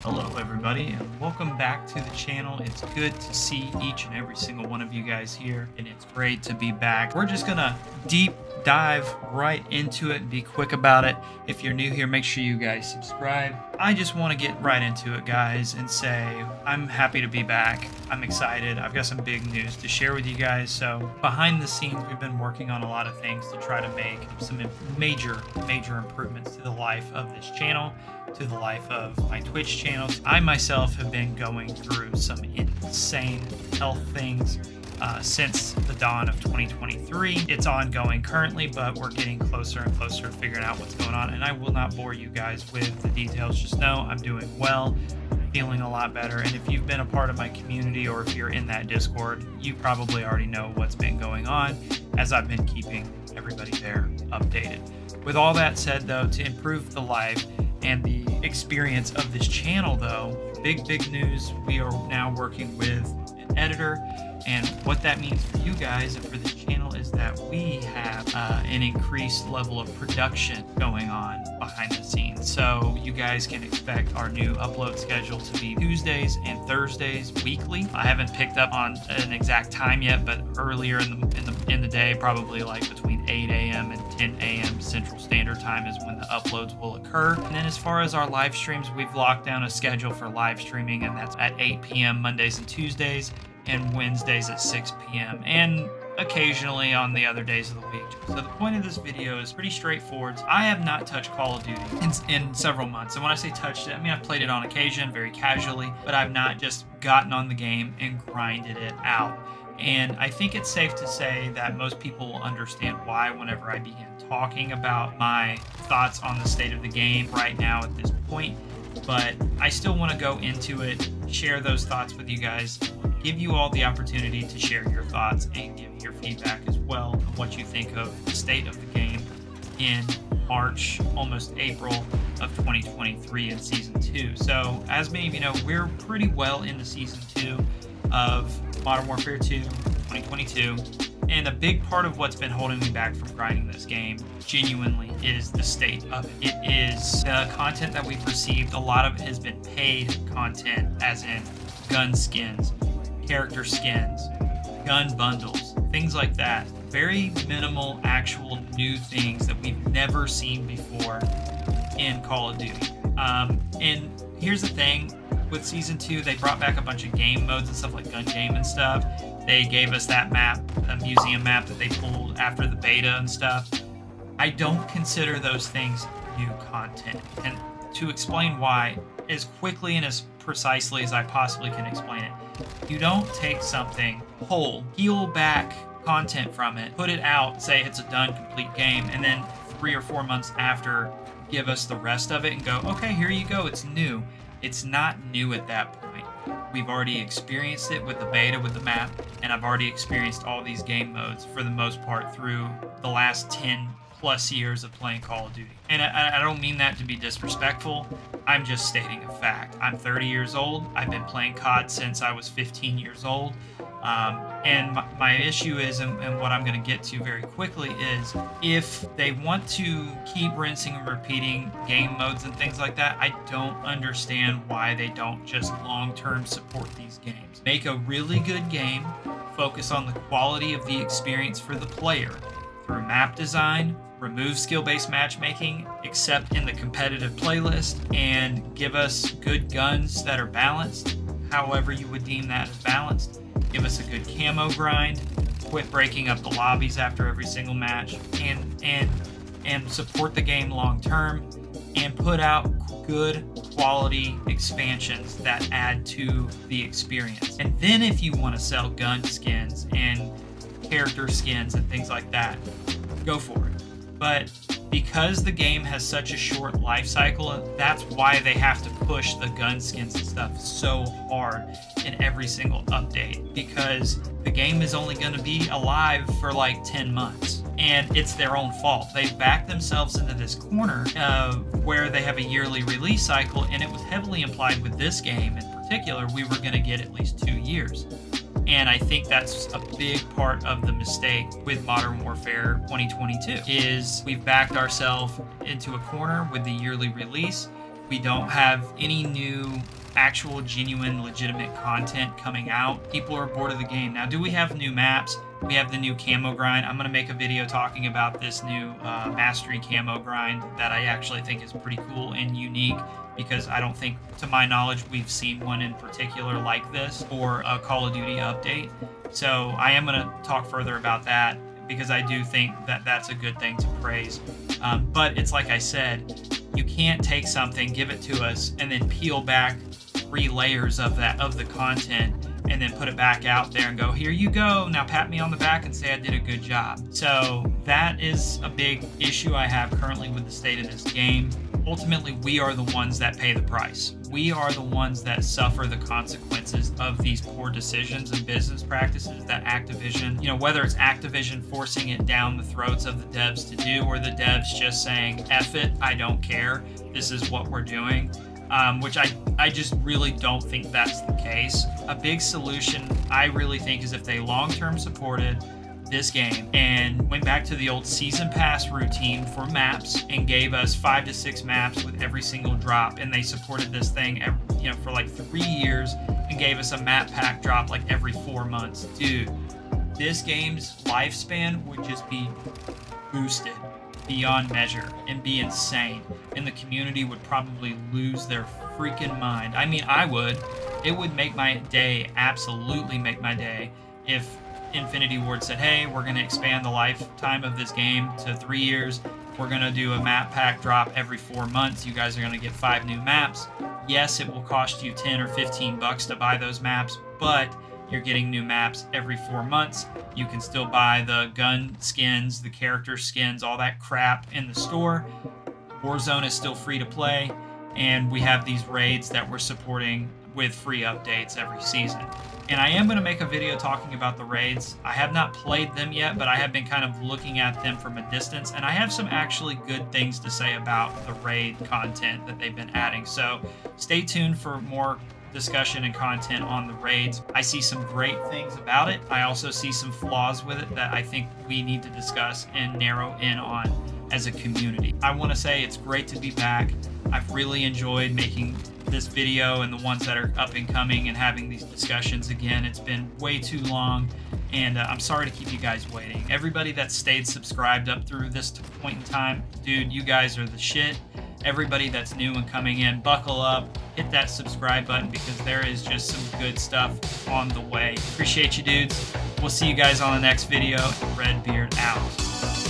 Hello everybody and welcome back to the channel. It's good to see each and every single one of you guys here, and it's great to be back. We're just gonna deep dive right into it and be quick about it. If you're new here, make sure you guys subscribe. I just want to get right into it, guys, and say I'm happy to be back. I'm excited. I've got some big news to share with you guys. So behind the scenes, we've been working on a lot of things to try to make some major improvements to the life of this channel, to the life of my Twitch channels. I myself have been going through some insane health things since the dawn of 2023. It's ongoing currently, but we're getting closer and closer to figuring out what's going on, and I will not bore you guys with the details. Just know I'm doing well, feeling a lot better, and if you've been a part of my community or if you're in that Discord, you probably already know what's been going on, as I've been keeping everybody there updated. With all that said, though, to improve the life and the experience of this channel, though, big news, we are now working with an editor, and what that means for you guys and for the channel is that we have an increased level of production going on behind the scenes. So you guys can expect our new upload schedule to be Tuesdays and Thursdays weekly. I haven't picked up on an exact time yet, but earlier in the day, probably like between 8 a.m. and 10 a.m. Central Standard Time is when the uploads will occur. And then as far as our live streams, we've locked down a schedule for live streaming, and that's at 8 p.m. Mondays and Tuesdays, and Wednesdays at 6 p.m. and occasionally on the other days of the week. So the point of this video is pretty straightforward. I have not touched Call of Duty in several months. And when I say touched it, I mean I've played it on occasion, very casually, but I've not just gotten on the game and grinded it out. And I think it's safe to say that most people will understand why whenever I begin talking about my thoughts on the state of the game right now at this point. But I still want to go into it, share those thoughts with you guys, give you all the opportunity to share your thoughts and give your feedback as well on what you think of the state of the game in March, almost April of 2023 in Season 2. So, as many of you know, we're pretty well into Season 2 of Modern Warfare 2 2022. And a big part of what's been holding me back from grinding this game, genuinely, is the state of it. It is the content that we've received. A lot of it has been paid content, as in gun skins, character skins, gun bundles, things like that. Very minimal actual new things that we've never seen before in Call of Duty. And here's the thing, with Season 2, they brought back a bunch of game modes and stuff like gun game and stuff. They gave us that map, a museum map that they pulled after the beta and stuff. I don't consider those things new content. And to explain why, as quickly and as precisely as I possibly can explain it, you don't take something whole, peel back content from it, put it out, say it's a done, complete game, and then 3 or 4 months after, give us the rest of it and go, okay, here you go, it's new. It's not new at that point. We've already experienced it with the beta, with the map, and I've already experienced all these game modes for the most part through the last 10 plus years of playing Call of Duty. And I don't mean that to be disrespectful. I'm just stating a fact. I'm 30 years old. I've been playing COD since I was 15 years old. And my issue is, and what I'm going to get to very quickly is, if they want to keep rinsing and repeating game modes and things like that, I don't understand why they don't just long-term support these games. Make a really good game, focus on the quality of the experience for the player through map design, remove skill-based matchmaking, except in the competitive playlist, and give us good guns that are balanced, however you would deem that as balanced. Give us a good camo grind, quit breaking up the lobbies after every single match, and support the game long term, and put out good quality expansions that add to the experience. And then if you want to sell gun skins and character skins and things like that, go for it. But because the game has such a short life cycle, that's why they have to push the gun skins and stuff so hard in every single update, because the game is only going to be alive for like 10 months, and it's their own fault. They've backed themselves into this corner where they have a yearly release cycle, and it was heavily implied with this game in particular we were going to get at least 2 years. And I think that's a big part of the mistake with Modern Warfare 2022, is we've backed ourselves into a corner with the yearly release. We don't have any new actual genuine legitimate content coming out. People are bored of the game. Now, do we have new maps? We have the new camo grind. I'm going to make a video talking about this new mastery camo grind that I actually think is pretty cool and unique, because I don't think, to my knowledge, we've seen one in particular like this or a Call of Duty update. So I am going to talk further about that, because I do think that that's a good thing to praise. But it's like I said, you can't take something, give it to us, and then peel back 3 layers of the content and then put it back out there and go, here you go, now pat me on the back and say I did a good job. So that is a big issue I have currently with the state of this game. Ultimately, we are the ones that pay the price. We are the ones that suffer the consequences of these poor decisions and business practices that Activision, whether it's Activision forcing it down the throats of the devs to do, or the devs just saying, F it, I don't care, this is what we're doing. Which I just really don't think that's the case. A big solution, I really think, is if they long-term supported this game and went back to the old season pass routine for maps and gave us 5 to 6 maps with every single drop, and they supported this thing for like 3 years and gave us a map pack drop like every 4 months. Dude, this game's lifespan would just be boosted beyond measure and be insane, and the community would probably lose their freaking mind. I mean, I would. It would make my day, absolutely make my day, if Infinity Ward said, hey, we're going to expand the lifetime of this game to 3 years. We're going to do a map pack drop every 4 months. You guys are going to get 5 new maps. Yes, it will cost you 10 or 15 bucks to buy those maps, but you're getting new maps every 4 months. You can still buy the gun skins, the character skins, all that crap in the store. Warzone is still free to play, and we have these raids that we're supporting with free updates every season. And I am going to make a video talking about the raids. I have not played them yet, but I have been kind of looking at them from a distance, and I have some actually good things to say about the raid content that they've been adding. So stay tuned for more discussion and content on the raids. I see some great things about it. I also see some flaws with it that I think we need to discuss and narrow in on as a community. I want to say it's great to be back. I've really enjoyed making this video and the ones that are up and coming and having these discussions again. It's been way too long, and I'm sorry to keep you guys waiting. Everybody that stayed subscribed up through this point in time, dude, you guys are the shit. Everybody that's new and coming in, buckle up, hit that subscribe button, because there is just some good stuff on the way. Appreciate you, dudes. We'll see you guys on the next video. Redbeard out.